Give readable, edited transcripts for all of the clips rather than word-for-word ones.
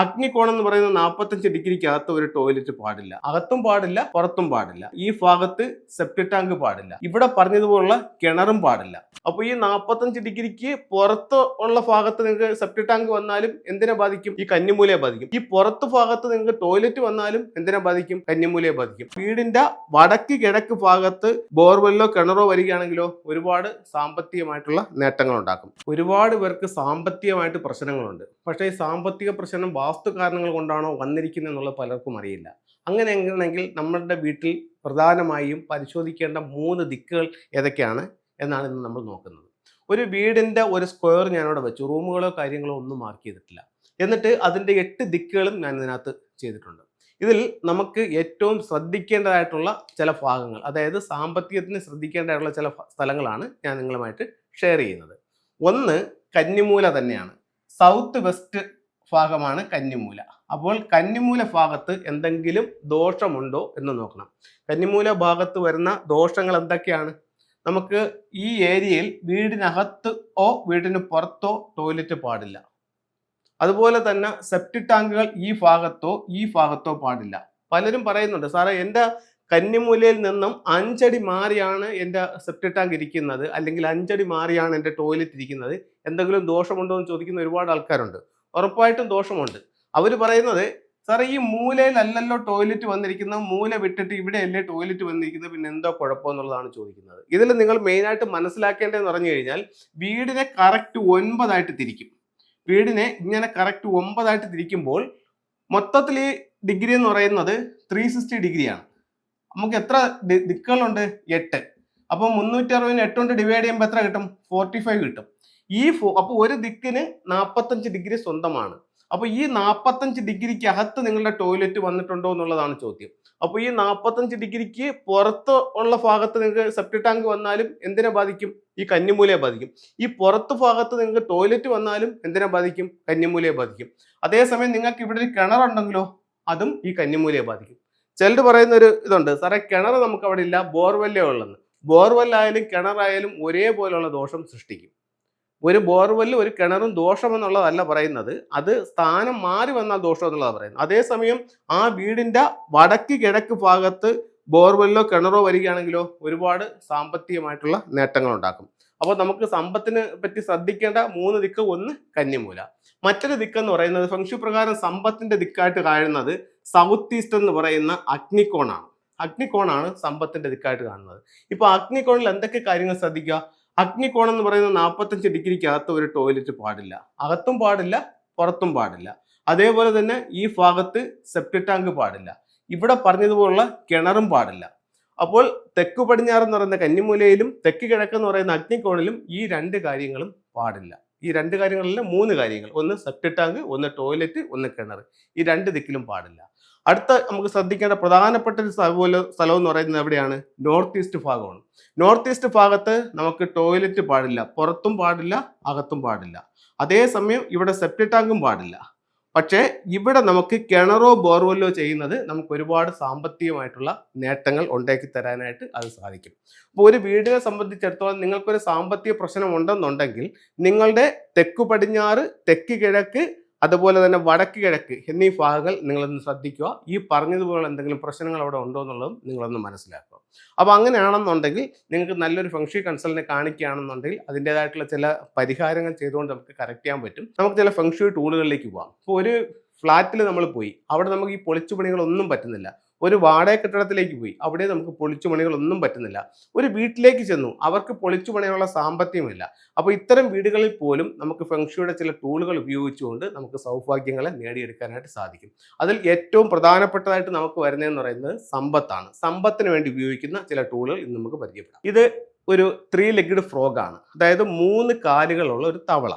അഗ്നികോണം എന്ന് പറയുന്ന 45 ഡിഗ്രിക്ക് അകത്ത് ഒരു ടോയ്ലറ്റ് പാടില്ല. അകത്തും പാടില്ല, പുറത്തും പാടില്ല. ഈ ഭാഗത്ത് സെപ്റ്റിക് ടാങ്ക് പാടില്ല. ഇവിടെ പറഞ്ഞതുപോലുള്ള കിണറും പാടില്ല. അപ്പോൾ ഈ 45 ഡിഗ്രിക്ക് പുറത്ത് ഉള്ള ഭാഗത്ത് നിങ്ങൾക്ക് സെപ്റ്റിക് ടാങ്ക് വന്നാലും എന്തിനെ ബാധിക്കും? ഈ കന്നിമൂലയെ ബാധിക്കും. ഈ പുറത്ത് ഭാഗത്ത് നിങ്ങൾക്ക് ടോയ്ലറ്റ് വന്നാലും എന്തിനെ ബാധിക്കും? കന്നിമൂലയെ ബാധിക്കും. വീടിന്റെ വടക്ക് കിഴക്ക് ഭാഗത്ത് ബോർവെല്ലോ കിണറോ വരികയാണെങ്കിലോ ഒരുപാട് സാമ്പത്തികമായിട്ടുള്ള നേട്ടങ്ങൾ ഉണ്ടാക്കും. ഒരുപാട് പേർക്ക് സാമ്പത്തികമായിട്ട് പ്രശ്നങ്ങളുണ്ട്. പക്ഷേ ഈ സാമ്പത്തിക പ്രശ്നം വാസ്തു കാരണങ്ങൾ കൊണ്ടാണോ വന്നിരിക്കുന്നത് എന്നുള്ളത് പലർക്കും അറിയില്ല. അങ്ങനെയാണെങ്കിൽ നമ്മുടെ വീട്ടിൽ പ്രധാനമായും പരിശോധിക്കേണ്ട 3 ദിക്കുകൾ ഏതൊക്കെയാണ് എന്നാണ് ഇന്ന് നമ്മൾ നോക്കുന്നത്. ഒരു വീടിന്റെ ഒരു സ്ക്വയർ ഞാനിവിടെ വെച്ചു. റൂമുകളോ കാര്യങ്ങളോ ഒന്നും മാർക്ക് ചെയ്തിട്ടില്ല. എന്നിട്ട് അതിന്റെ 8 ദിക്കുകളും ഞാൻ ഇതിനകത്ത് ചെയ്തിട്ടുണ്ട്. ഇതിൽ നമുക്ക് ഏറ്റവും ശ്രദ്ധിക്കേണ്ടതായിട്ടുള്ള ചില ഭാഗങ്ങൾ, അതായത് സാമ്പത്തികത്തിന് ശ്രദ്ധിക്കേണ്ടതായിട്ടുള്ള ചില സ്ഥലങ്ങളാണ് ഞാൻ നിങ്ങളുമായിട്ട് ഷെയർ ചെയ്യുന്നത്. ഒന്ന് കന്നിമൂല തന്നെയാണ്. സൗത്ത് വെസ്റ്റ് ഭാഗമാണ് കന്നിമൂല. അപ്പോൾ കന്നിമൂല ഭാഗത്ത് എന്തെങ്കിലും ദോഷമുണ്ടോ എന്ന് നോക്കണം. കന്നിമൂല ഭാഗത്ത് വരുന്ന ദോഷങ്ങൾ എന്തൊക്കെയാണ്? നമുക്ക് ഈ ഏരിയയിൽ വീടിനകത്തോ വീടിന് പുറത്തോ ടോയ്ലറ്റ് പാടില്ല. അതുപോലെ തന്നെ സെപ്റ്റിക് ടാങ്കുകൾ ഈ ഭാഗത്തോ പാടില്ല. പലരും പറയുന്നുണ്ട്, സാറേ എൻ്റെ കന്നിമൂലയിൽ നിന്നും 5 അടി മാറിയാണ് എൻ്റെ സെപ്റ്റിക് ടാങ്ക് ഇരിക്കുന്നത്, അല്ലെങ്കിൽ 5 അടി മാറിയാണ് എൻ്റെ ടോയ്ലറ്റ് ഇരിക്കുന്നത്, എന്തെങ്കിലും ദോഷമുണ്ടോ എന്ന് ചോദിക്കുന്ന ഒരുപാട് ആൾക്കാരുണ്ട്. ഉറപ്പായിട്ടും ദോഷമുണ്ട്. അവർ പറയുന്നത്, സാറേ ഈ മൂലയിലല്ലല്ലോ ടോയ്ലറ്റ് വന്നിരിക്കുന്നത്, മൂല വിട്ടിട്ട് ഇവിടെയല്ലേ ടോയ്ലറ്റ് വന്നിരിക്കുന്നത്, പിന്നെ എന്തോ കുഴപ്പമെന്നുള്ളതാണ് ചോദിക്കുന്നത്. ഇതിൽ നിങ്ങൾ മെയിനായിട്ട് മനസ്സിലാക്കേണ്ടതെന്ന് പറഞ്ഞു കഴിഞ്ഞാൽ, വീടിനെ കറക്റ്റ് 9 ആയിട്ട് തിരിക്കും. വീടിനെ ഇങ്ങനെ കറക്റ്റ് 9 ആയിട്ട് തിരിക്കുമ്പോൾ മൊത്തത്തിൽ ഈ ഡിഗ്രി എന്ന് പറയുന്നത് 360 ഡിഗ്രിയാണ്. നമുക്ക് എത്ര ദിക്കുകളുണ്ട്? 8. അപ്പോൾ 360 8 കൊണ്ട് ഡിവൈഡ് ചെയ്യുമ്പോൾ എത്ര കിട്ടും? 45 കിട്ടും. അപ്പോൾ ഒരു ദിക്കിന് 45 ഡിഗ്രി സ്വന്തമാണ്. അപ്പോൾ ഈ 45 ഡിഗ്രിക്ക് അകത്ത് നിങ്ങളുടെ ടോയ്ലറ്റ് വന്നിട്ടുണ്ടോ എന്നുള്ളതാണ് ചോദ്യം. അപ്പോൾ ഈ 45 ഡിഗ്രിക്ക് പുറത്ത് ഉള്ള ഭാഗത്ത് നിങ്ങൾക്ക് സെപ്റ്റിക് ടാങ്ക് വന്നാലും എന്തിനെ ബാധിക്കും? ഈ കന്നിമൂലയെ ബാധിക്കും. ഈ പുറത്ത് ഭാഗത്ത് നിങ്ങൾക്ക് ടോയ്ലറ്റ് വന്നാലും എന്തിനെ ബാധിക്കും? കന്നിമൂലയെ ബാധിക്കും. അതേസമയം നിങ്ങൾക്ക് ഇവിടെ ഒരു കിണറുണ്ടെങ്കിലോ അതും ഈ കന്നിമൂലയെ ബാധിക്കും. ചിലർ പറയുന്ന ഒരു ഇതുണ്ട്, സാറേ കിണർ നമുക്ക് അവിടെ ഇല്ല, ബോർവെല്ലേ ഉള്ളെന്ന്. ബോർവെല്ലായാലും കിണറായാലും ഒരേപോലെയുള്ള ദോഷം സൃഷ്ടിക്കും. ഒരു ബോർവെല്ലും ഒരു കിണറും ദോഷമെന്നുള്ളതല്ല പറയുന്നത്, അത് സ്ഥാനം മാറി വന്നാൽ ദോഷം എന്നുള്ളതാണ് പറയുന്നത്. അതേസമയം ആ വീടിന്റെ വടക്ക് കിഴക്ക് ഭാഗത്ത് ബോർവെല്ലോ കിണറോ വരികയാണെങ്കിലോ ഒരുപാട് സാമ്പത്തികമായിട്ടുള്ള നേട്ടങ്ങൾ ഉണ്ടാക്കും. അപ്പോൾ നമുക്ക് സമ്പത്തിനെ പറ്റി ശ്രദ്ധിക്കേണ്ട 3 ദിക്ക്. ഒന്ന് കന്നിമൂല. മറ്റൊരു ദിക്കെന്ന് പറയുന്നത് ഫെങ്ഷു പ്രകാരം സമ്പത്തിന്റെ ദിക്കായിട്ട് കാണുന്നത് സൗത്ത് ഈസ്റ്റ് എന്ന് പറയുന്ന അഗ്നികോണാണ്. അഗ്നികോണാണ് സമ്പത്തിന്റെ ദിക്കായിട്ട് കാണുന്നത്. ഇപ്പൊ അഗ്നികോണിൽ എന്തൊക്കെ കാര്യങ്ങൾ ശ്രദ്ധിക്കുക? അഗ്നികോണം എന്ന് പറയുന്ന 45 ഡിഗ്രിക്ക് അകത്ത് ഒരു ടോയ്ലറ്റ് പാടില്ല. അകത്തും പാടില്ല, പുറത്തും പാടില്ല. അതേപോലെ തന്നെ ഈ ഭാഗത്ത് സെപ്റ്റിക് ടാങ്ക് പാടില്ല. ഇവിടെ പറഞ്ഞതുപോലുള്ള കിണറും പാടില്ല. അപ്പോൾ തെക്ക് പടിഞ്ഞാറ് എന്ന് പറയുന്ന കന്നിമൂലയിലും തെക്ക് കിഴക്കെന്ന് പറയുന്ന അഗ്നികോണിലും ഈ 2 കാര്യങ്ങളും പാടില്ല. ഈ 2 കാര്യങ്ങളിലെ 3 കാര്യങ്ങൾ, ഒന്ന് സെപ്റ്റിക് ടാങ്ക്, ഒന്ന് ടോയ്ലറ്റ്, ഒന്ന് കിണർ, ഈ 2 ദിക്കിലും പാടില്ല. അടുത്ത നമുക്ക് ശ്രദ്ധിക്കേണ്ട പ്രധാനപ്പെട്ട ഒരു സ്ഥലം എന്ന് പറയുന്നത് എവിടെയാണ്? നോർത്ത് ഈസ്റ്റ് ഭാഗമാണ്. നോർത്ത് ഈസ്റ്റ് ഭാഗത്ത് നമുക്ക് ടോയ്ലറ്റ് പാടില്ല, പുറത്തും പാടില്ല, അകത്തും പാടില്ല. അതേസമയം ഇവിടെ സെപ്റ്റിക് ടാങ്കും പാടില്ല. പക്ഷേ ഇവിടെ നമുക്ക് കിണറോ ബോർവെല്ലോ ചെയ്യുന്നത് നമുക്ക് ഒരുപാട് സാമ്പത്തികമായിട്ടുള്ള നേട്ടങ്ങൾ ഉണ്ടാക്കി തരാനായിട്ട് അത് സാധിക്കും. അപ്പോൾ ഒരു വീടിനെ സംബന്ധിച്ചിടത്തോളം നിങ്ങൾക്കൊരു സാമ്പത്തിക പ്രശ്നം ഉണ്ടെന്നുണ്ടെങ്കിൽ നിങ്ങളുടെ തെക്ക് പടിഞ്ഞാറ്, തെക്ക് കിഴക്ക്, അതുപോലെ തന്നെ വടക്ക് കിഴക്ക് എന്നീ ഭാഗങ്ങൾ നിങ്ങളൊന്ന് ശ്രദ്ധിക്കുക. ഈ പറഞ്ഞതുപോലെ എന്തെങ്കിലും പ്രശ്നങ്ങൾ അവിടെ ഉണ്ടോ എന്നുള്ളതും നിങ്ങളൊന്ന് മനസ്സിലാക്കുക. അപ്പോൾ അങ്ങനെയാണെന്നുണ്ടെങ്കിൽ നിങ്ങൾക്ക് നല്ലൊരു ഫെങ്ഷി കൺസൾട്ടിനെ കാണിക്കുകയാണെന്നുണ്ടെങ്കിൽ അതിൻ്റെതായിട്ടുള്ള ചില പരിഹാരങ്ങൾ ചെയ്തുകൊണ്ട് നമുക്ക് കറക്റ്റ് ചെയ്യാൻ പറ്റും. നമുക്ക് ചില ഫെങ്ഷി ടൂളുകളിലേക്ക് പോകാം. ഇപ്പോൾ ഒരു ഫ്ലാറ്റിൽ നമ്മൾ പോയി, അവിടെ നമുക്ക് ഈ പൊളിച്ചുപണികളൊന്നും പറ്റുന്നില്ല. ഒരു വാടക കെട്ടിടത്തിലേക്ക് പോയി, അവിടെ നമുക്ക് പൊളിച്ചുപണികളൊന്നും പറ്റുന്നില്ല. ഒരു വീട്ടിലേക്ക് ചെന്നു, അവർക്ക് പൊളിച്ചുപണിയുള്ള സാമ്പത്തികമില്ല. അപ്പോൾ ഇത്തരം വീടുകളിൽ പോലും നമുക്ക് ഫെങ്ഷിയുടെ ചില ടൂളുകൾ ഉപയോഗിച്ചുകൊണ്ട് നമുക്ക് സൗഭാഗ്യങ്ങളെ നേടിയെടുക്കാനായിട്ട് സാധിക്കും. അതിൽ ഏറ്റവും പ്രധാനപ്പെട്ടതായിട്ട് നമുക്ക് വരുന്നതെന്ന് പറയുന്നത് സമ്പത്താണ്. സമ്പത്തിന് വേണ്ടി ഉപയോഗിക്കുന്ന ചില ടൂളുകൾ ഇന്ന് നമുക്ക് പരിചയപ്പെടാം. ഇത് ഒരു 3 ലെഗ്ഡ് ഫ്രോഗ് ആണ്, അതായത് 3 കാലുകളുള്ള ഒരു തവള.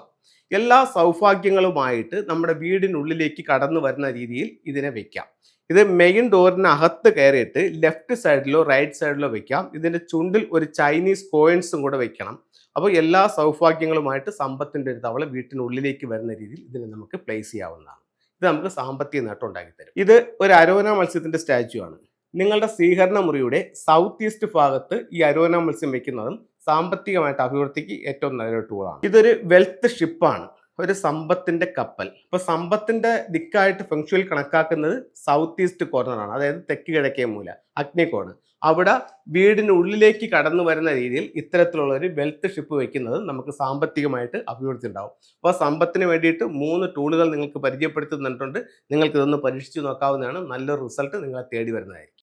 എല്ലാ സൗഭാഗ്യങ്ങളുമായിട്ട് നമ്മുടെ വീടിനുള്ളിലേക്ക് കടന്നു വരുന്ന രീതിയിൽ ഇതിനെ വെക്കാം. ഇത് മെയിൻ ഡോറിന് അകത്ത് കയറിയിട്ട് ലെഫ്റ്റ് സൈഡിലോ റൈറ്റ് സൈഡിലോ വെക്കാം. ഇതിൻ്റെ ചുണ്ടിൽ ഒരു ചൈനീസ് കോയിൻസും കൂടെ വെക്കണം. അപ്പോൾ എല്ലാ സൗഭാഗ്യങ്ങളുമായിട്ട് സമ്പത്തിൻ്റെ ഒരു തവള വീട്ടിനുള്ളിലേക്ക് വരുന്ന രീതിയിൽ ഇതിനെ നമുക്ക് പ്ലേസ് ചെയ്യാവുന്നതാണ്. ഇത് നമുക്ക് സാമ്പത്തിക നേട്ടം ഉണ്ടാക്കി തരും. ഇത് ഒരു അരോന മത്സ്യത്തിൻ്റെ സ്റ്റാച്യു ആണ്. നിങ്ങളുടെ സ്വീകരണ മുറിയുടെ സൗത്ത് ഈസ്റ്റ് ഭാഗത്ത് ഈ അരോന മത്സ്യം വെക്കുന്നതും സാമ്പത്തികമായിട്ട് അഭിവൃദ്ധിക്ക് ഏറ്റവും നല്ലൊരു ടൂളാണ്. ഇതൊരു വെൽത്ത് ഷിപ്പാണ്. ഒരു സമ്പത്തിന്റെ കപ്പൽ. ഇപ്പൊ സമ്പത്തിന്റെ ദിക്കായിട്ട് ഫെങ്ഷുയിൽ കണക്കാക്കുന്നത് സൗത്ത് ഈസ്റ്റ് കോർണർ ആണ്, അതായത് തെക്ക് കിഴക്കേ മൂല, അഗ്നികോണ്. അവിടെ വീടിന് ഉള്ളിലേക്ക് കടന്നു വരുന്ന രീതിയിൽ ഇത്തരത്തിലുള്ള ഒരു വെൽത്ത് ഷിപ്പ് വെക്കുന്നത് നമുക്ക് സാമ്പത്തികമായിട്ട് അഭിവൃദ്ധി ഉണ്ടാവും. അപ്പോൾ സമ്പത്തിന് വേണ്ടിയിട്ട് 3 ടൂളുകൾ നിങ്ങൾക്ക് പരിചയപ്പെടുത്തി തന്നിട്ടുണ്ട്. നിങ്ങൾക്ക് ഇതൊന്ന് പരീക്ഷിച്ച് നോക്കാവുന്നതാണ്. നല്ലൊരു റിസൾട്ട് നിങ്ങളെ തേടി വരുന്നതായിരിക്കും.